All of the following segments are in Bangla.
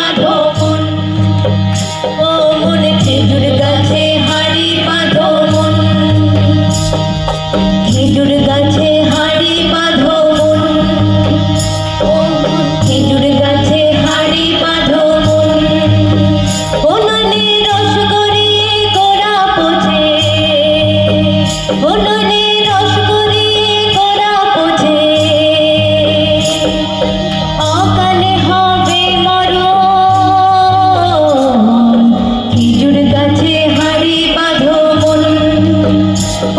বাঁধো মন, ও মন খেজুর গাছে হাড়ি বাঁধো মন, খেজুর গাছে হাড়ি বাঁধো মন, ও মন খেজুর গাছে হাড়ি বাঁধো মন, উনুনে রস গড়িয়ে গোড়া পোছে, উনুনে রস গড়িয়ে গোড়া পোছে, অকালে হবে মরণ, খেজুর গাছে হাড়ি বাঁধো মন,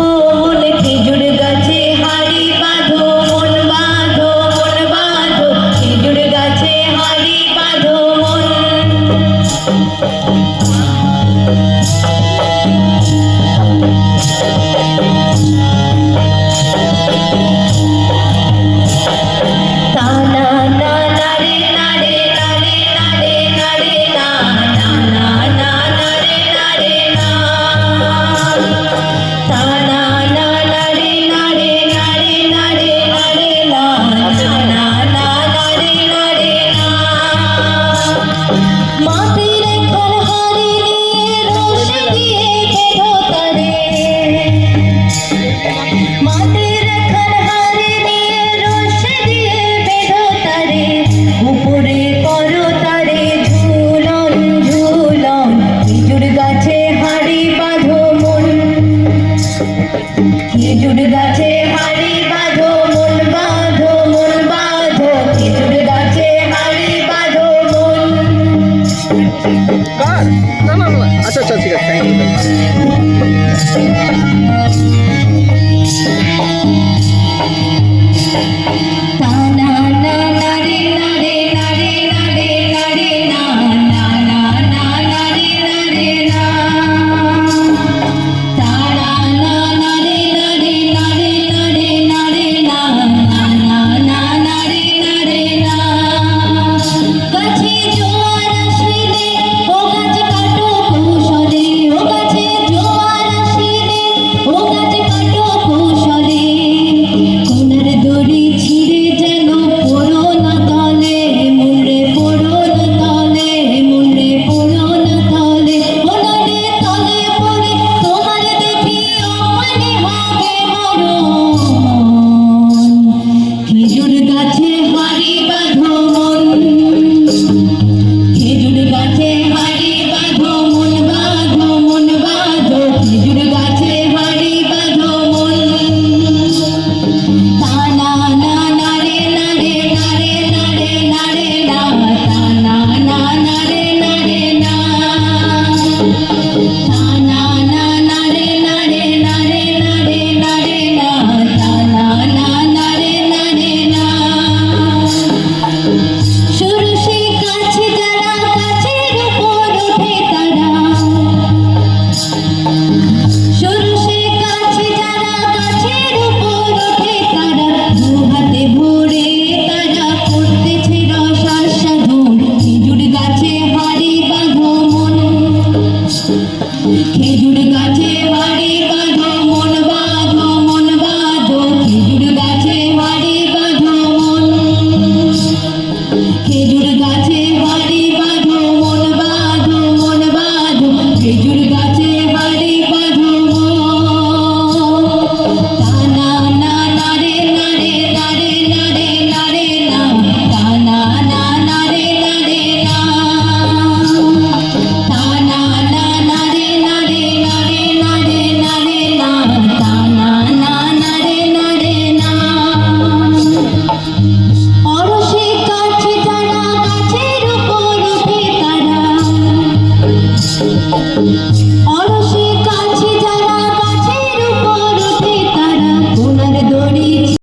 ও মন খেজুর গাছে হাড়ি বাঁধো মন, বাঁধো মন বাঁধো, খেজুর গাছে হাড়ি বাঁধো মন। খেজুর গাছে হাড়ি বাঁধো মন, বাঁধো মন বাঁধো, খেজুর গাছে হাড়ি বাঁধো মন। কার? না না না, আচ্ছা আচ্ছা ঠিক আছে।